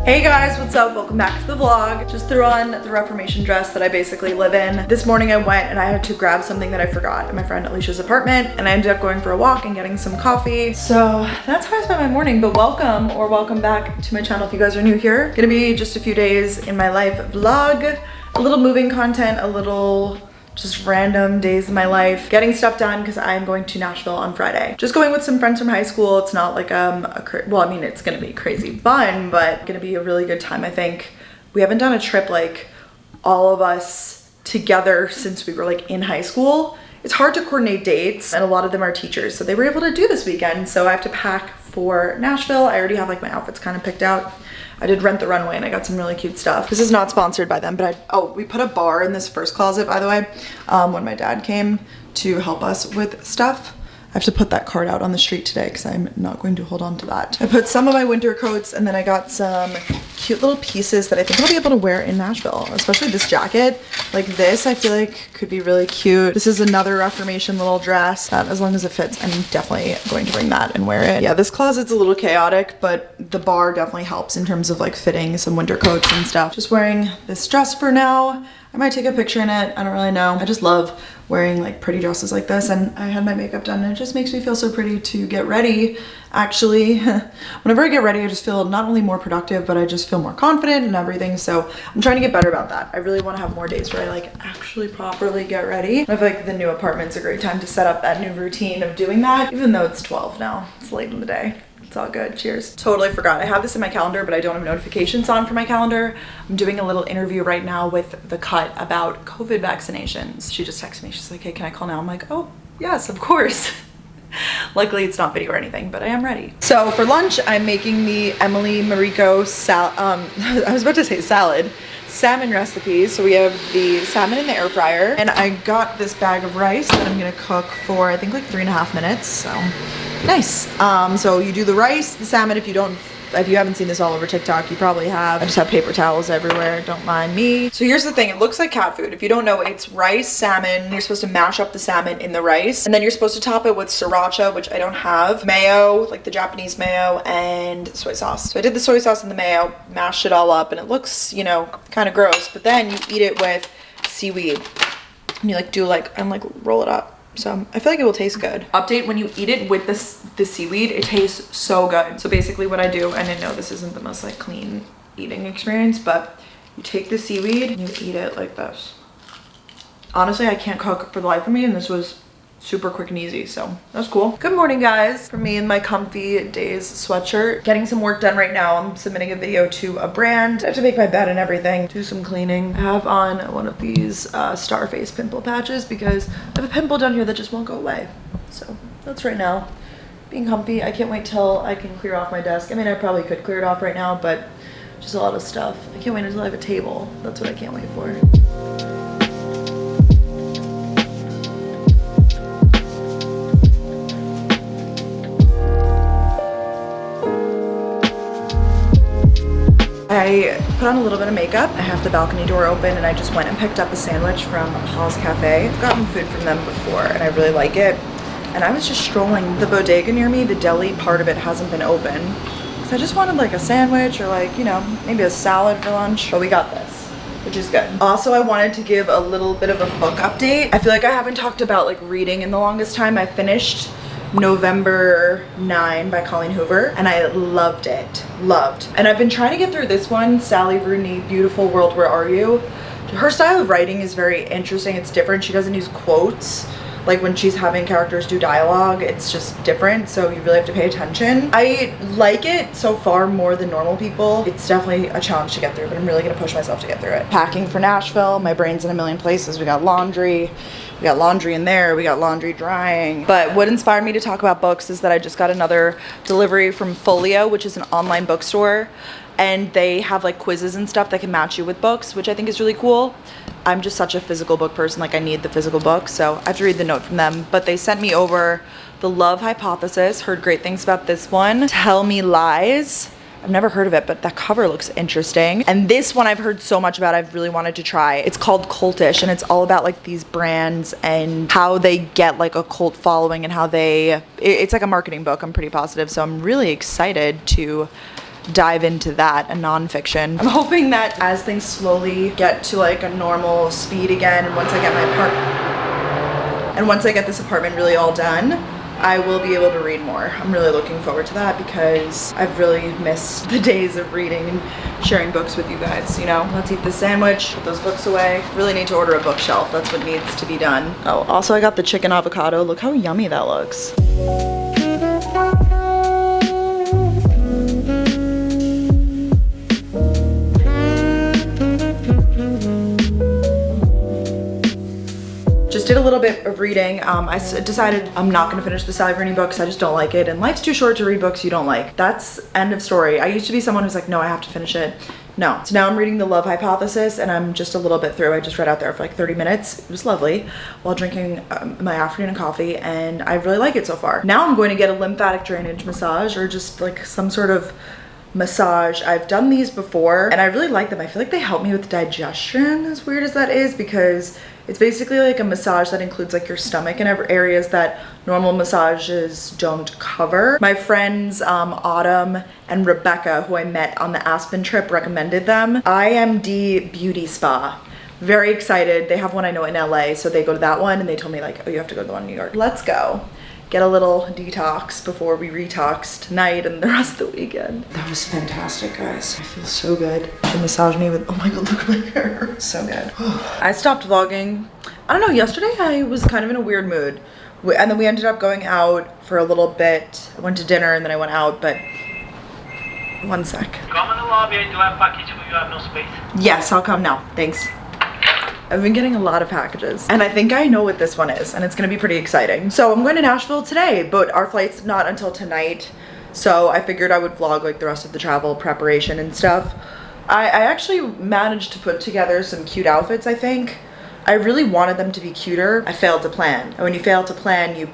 Hey guys, what's up? Welcome back to the vlog. Just threw on the Reformation dress that I basically live in. This morning I went and I had to grab something that I forgot at my friend Alicia's apartment, and I ended up going for a walk and getting some coffee. So that's how I spent my morning, but welcome or welcome back to my channel if you guys are new here. Gonna be just a few days in my life vlog, a little moving content, a little just random days in my life, getting stuff done because I'm going to Nashville on Friday. Just going with some friends from high school. It's not like well, I mean, it's gonna be crazy fun, but gonna be a really good time. I think we haven't done a trip like all of us together since we were like in high school. It's hard to coordinate dates, and a lot of them are teachers, so they were able to do this weekend. So I have to pack for Nashville. I already have like my outfits kind of picked out. I did Rent the Runway and I got some really cute stuff. This is not sponsored by them, but we put a bar in this first closet, by the way, when my dad came to help us with stuff. I have to put that card out on the street today because I'm not going to hold on to that. I put some of my winter coats, and then I got some cute little pieces that I think I'll be able to wear in Nashville, especially this jacket. Like this, I feel like could be really cute. This is another Reformation little dress that, as long as it fits, I'm definitely going to bring that and wear it. Yeah, this closet's a little chaotic, but the bar definitely helps in terms of like fitting some winter coats and stuff. Just wearing this dress for now. I might take a picture in it, I don't really know. I just love wearing like pretty dresses like this, and I had my makeup done and it just makes me feel so pretty to get ready. Actually, whenever I get ready, I just feel not only more productive, but I just feel more confident and everything. So I'm trying to get better about that. I really want to have more days where I like actually properly get ready. I feel like the new apartment's a great time to set up that new routine of doing that, even though it's 12 now. It's late in the day. It's all good. Cheers. Totally forgot. I have this in my calendar, but I don't have notifications on for my calendar. I'm doing a little interview right now with The Cut about COVID vaccinations. She just texted me. She's like, hey, can I call now? I'm like, oh, yes, of course. Luckily, it's not video or anything, but I am ready. So for lunch, I'm making the Emily Mariko I was about to say salad. Salmon recipes. So we have the salmon in the air fryer, and I got this bag of rice that I'm gonna cook for I think like 3.5 minutes. So nice. So you do the rice, the salmon. If you haven't seen this all over TikTok, you probably have. I just have paper towels everywhere, don't mind me. So here's the thing, it looks like cat food. If you don't know, it's rice, salmon. You're supposed to mash up the salmon in the rice, and then you're supposed to top it with sriracha, which I don't have, mayo, like the Japanese mayo, and soy sauce. So I did the soy sauce and the mayo, mashed it all up, and it looks, you know, kind of gross, but then you eat it with seaweed. And you like do like, and like roll it up. So I feel like it will taste good. Update, when you eat it with the seaweed, it tastes so good. So basically what I do, and I know this isn't the most like clean eating experience, but you take the seaweed and you eat it like this. Honestly, I can't cook for the life of me, and this was super quick and easy, so that's cool. Good morning, guys. For me in my comfy days sweatshirt, getting some work done right now. I'm submitting a video to a brand. I have to make my bed and everything, do some cleaning. I have on one of these star face pimple patches because I have a pimple down here that just won't go away. So that's right now, being comfy. I can't wait till I can clear off my desk. I mean, I probably could clear it off right now, but just a lot of stuff. I can't wait until I have a table. That's what I can't wait for. I put on a little bit of makeup. I have the balcony door open, and I just went and picked up a sandwich from Paul's Cafe. I've gotten food from them before and I really like it. And I was just strolling. The bodega near me, the deli part of it hasn't been open. So I just wanted like a sandwich or like, you know, maybe a salad for lunch. But we got this, which is good. Also, I wanted to give a little bit of a book update. I feel like I haven't talked about like reading in the longest time. I finished November 9 by Colleen Hoover, and I loved it. And I've been trying to get through this one, Sally Rooney, Beautiful World, Where Are You? Her style of writing is very interesting. It's different. She doesn't use quotes. Like when she's having characters do dialogue, it's just different, so you really have to pay attention. I like it so far more than normal people. It's definitely a challenge to get through, but I'm really gonna push myself to get through it. Packing for Nashville, my brain's in a million places. We got laundry in there, we got laundry drying. But what inspired me to talk about books is that I just got another delivery from Folio, which is an online bookstore, and they have like quizzes and stuff that can match you with books, which I think is really cool. I'm just such a physical book person, like I need the physical book, so I have to read the note from them. But they sent me over The Love Hypothesis, heard great things about this one. Tell Me Lies, I've never heard of it, but that cover looks interesting. And this one I've heard so much about, I've really wanted to try. It's called Cultish, and it's all about like these brands and how they get like a cult following and how it's like a marketing book, I'm pretty positive. So I'm really excited to dive into that, a nonfiction. I'm hoping that as things slowly get to like a normal speed again, and once I get this apartment really all done, I will be able to read more. I'm really looking forward to that because I've really missed the days of reading and sharing books with you guys, you know? Let's eat this sandwich, put those books away. Really need to order a bookshelf. That's what needs to be done. Oh, also I got the chicken avocado. Look how yummy that looks. Just did a little bit of reading. I decided I'm not gonna finish the Sally Rooney books. I just don't like it, and life's too short to read books you don't like. That's end of story. I used to be someone who's like, no, I have to finish it. No. So now I'm reading The Love Hypothesis, and I'm just a little bit through. I just read out there for like 30 minutes. It was lovely while drinking my afternoon coffee, and I really like it so far. Now I'm going to get a lymphatic drainage massage, or just like some sort of massage. I've done these before and I really like them. I feel like they help me with digestion, as weird as that is, because it's basically like a massage that includes like your stomach and areas that normal massages don't cover. My friends Autumn and Rebecca, who I met on the Aspen trip, recommended them. IMD Beauty Spa. Very excited. They have one I know in LA, so they go to that one, and they told me like, oh, you have to go to the one in New York. Let's go. Get a little detox before we retox tonight and the rest of the weekend. That was fantastic, guys. I feel so good. She massaged me with, oh my god, look at my hair. So good. I stopped vlogging. I don't know, yesterday I was kind of in a weird mood. And then we ended up going out for a little bit. I went to dinner and then I went out, but one sec. Come in the lobby, I do have a package for you, I have no space. Yes, I'll come now, thanks. I've been getting a lot of packages, and I think I know what this one is, and it's gonna be pretty exciting. So I'm going to Nashville today, but our flight's not until tonight, so I figured I would vlog like the rest of the travel preparation and stuff. I actually managed to put together some cute outfits, I think. I really wanted them to be cuter. I failed to plan, and when you fail to plan, you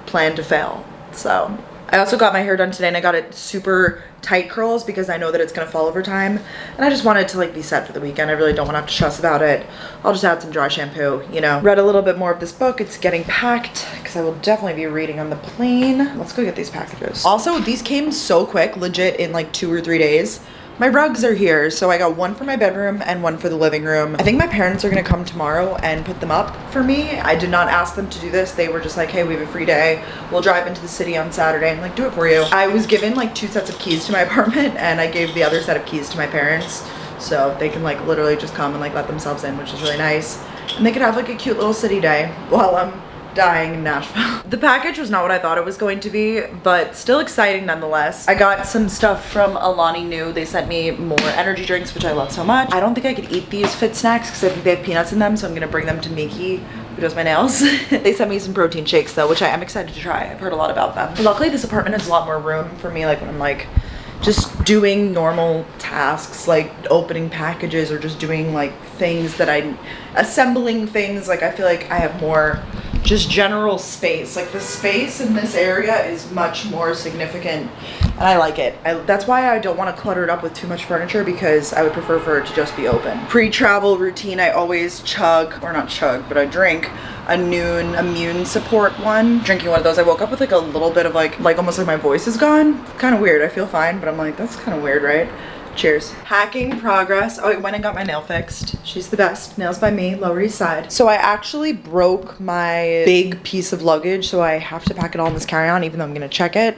plan to fail. So I also got my hair done today, and I got it super tight curls because I know that it's gonna fall over time, and I just wanted to like be set for the weekend. I really don't want to have to stress about it. I'll just add some dry shampoo, you know. Read a little bit more of this book. It's getting packed because I will definitely be reading on the plane. Let's go get these packages. Also, these came so quick, legit in like 2 or 3 days. My rugs are here, so I got one for my bedroom and one for the living room. I think my parents are gonna come tomorrow and put them up for me. I did not ask them to do this. They were just like, hey, we have a free day. We'll drive into the city on Saturday and like do it for you. I was given like 2 sets of keys to my apartment, and I gave the other set of keys to my parents, so they can like literally just come and like let themselves in, which is really nice. And they could have like a cute little city day while I'm dying in Nashville. The package was not what I thought it was going to be, but still exciting nonetheless. I got some stuff from Alani Nu. They sent me more energy drinks, which I love so much. I don't think I could eat these Fit Snacks because I think they have peanuts in them, so I'm gonna bring them to Miki, who does my nails. They sent me some protein shakes though, which I am excited to try. I've heard a lot about them. Luckily this apartment has a lot more room for me, like when I'm like just doing normal tasks like opening packages or just doing like things that assembling things. Like I feel like I have more just general space. Like the space in this area is much more significant, and I like it. That's why I don't want to clutter it up with too much furniture, because I would prefer for it to just be open. Pre-travel routine, I always chug, or not chug, but I drink a noon immune support one. Drinking one of those, I woke up with like a little bit of like almost like my voice is gone. Kind of weird. I feel fine, but I'm like, that's kind of weird, right? Cheers. Hacking progress. Oh, I went and got my nail fixed. She's the best. Nails by me, Lower East Side. So I actually broke my big piece of luggage, so I have to pack it all in this carry-on, even though I'm gonna check it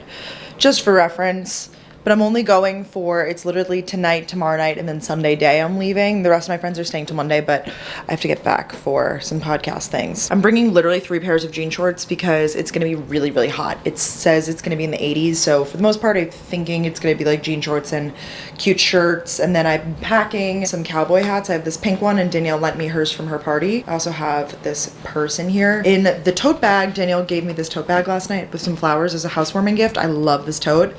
just for reference. But I'm only going for, it's literally tonight, tomorrow night, and then Sunday day I'm leaving. The rest of my friends are staying till Monday, but I have to get back for some podcast things. I'm bringing literally 3 pairs of jean shorts because it's gonna be really, really hot. It says it's gonna be in the 80s, so for the most part, I'm thinking it's gonna be like jean shorts and cute shirts. And then I'm packing some cowboy hats. I have this pink one, and Danielle lent me hers from her party. I also have this purse in here. In the tote bag, Danielle gave me this tote bag last night with some flowers as a housewarming gift. I love this tote.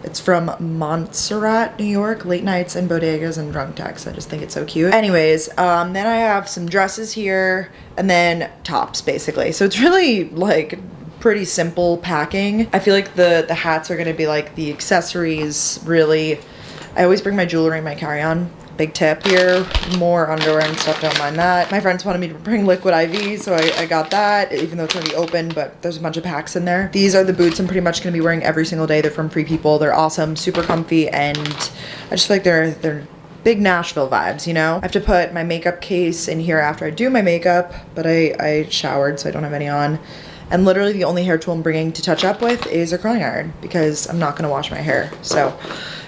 It's from Montserrat, New York, late nights and bodegas and drunk texts. I just think it's so cute. Anyways, then I have some dresses here and then tops basically. So it's really like pretty simple packing. I feel like the hats are gonna be like the accessories really. I always bring my jewelry in my carry-on, big tip here. More underwear and stuff, don't mind that. My friends wanted me to bring liquid IV, so I got that, even though it's already open, but there's a bunch of packs in there. These are the boots I'm pretty much gonna be wearing every single day. They're from Free People. They're awesome, super comfy, and I just feel like they're big Nashville vibes, you know? I have to put my makeup case in here after I do my makeup, but I showered, so I don't have any on. And literally the only hair tool I'm bringing to touch up with is a curling iron because I'm not gonna wash my hair. So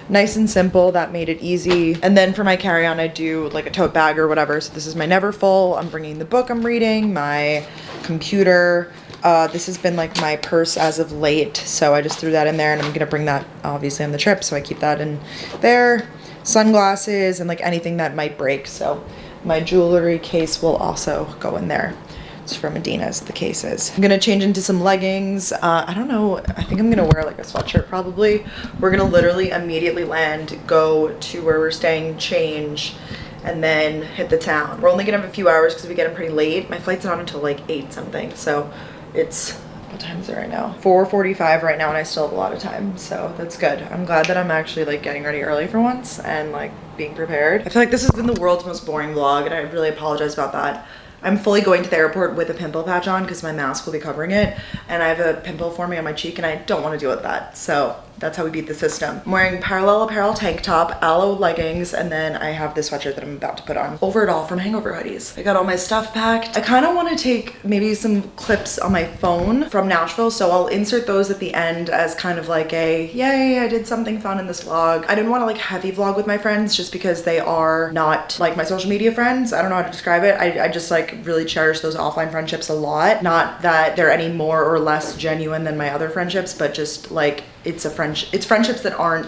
nice and simple, that made it easy. And then for my carry-on, I do like a tote bag or whatever. So this is my Neverfull. I'm bringing the book I'm reading, my computer. This has been like my purse as of late. So I just threw that in there, and I'm gonna bring that obviously on the trip. So I keep that in there. Sunglasses and like anything that might break. So my jewelry case will also go in there. It's from Medina's, the cases. I'm gonna change into some leggings. I don't know, I think I'm gonna wear like a sweatshirt probably. We're gonna literally immediately land, go to where we're staying, change, and then hit the town. We're only gonna have a few hours because we get in pretty late. My flight's not until like 8 something, so it's, what time is it right now? 4:45 right now, and I still have a lot of time, so that's good. I'm glad that I'm actually like getting ready early for once and like being prepared. I feel like this has been the world's most boring vlog, and I really apologize about that. I'm fully going to the airport with a pimple patch on because my mask will be covering it, and I have a pimple forming on my cheek and I don't want to deal with that. So that's how we beat the system. I'm wearing Parallel Apparel tank top, aloe leggings, and then I have this sweatshirt that I'm about to put on over it all from Hangover Hoodies. I got all my stuff packed. I kind of want to take maybe some clips on my phone from Nashville, so I'll insert those at the end as kind of like a, yay, I did something fun in this vlog. I didn't want to like heavy vlog with my friends just because they are not like my social media friends. I don't know how to describe it. I just like really cherish those offline friendships a lot. Not that they're any more or less genuine than my other friendships, but just like it's friendships that aren't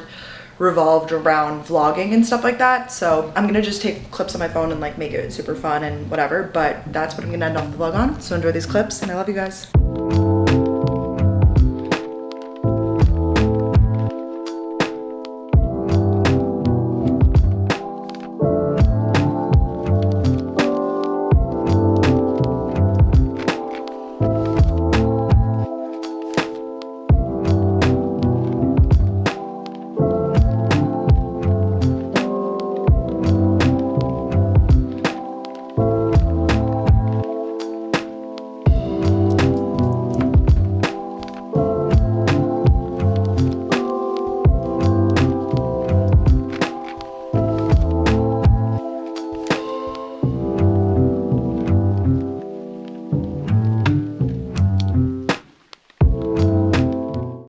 revolved around vlogging and stuff like that. So I'm gonna just take clips on my phone and like make it super fun and whatever, but that's what I'm gonna end off the vlog on. So enjoy these clips, and I love you guys.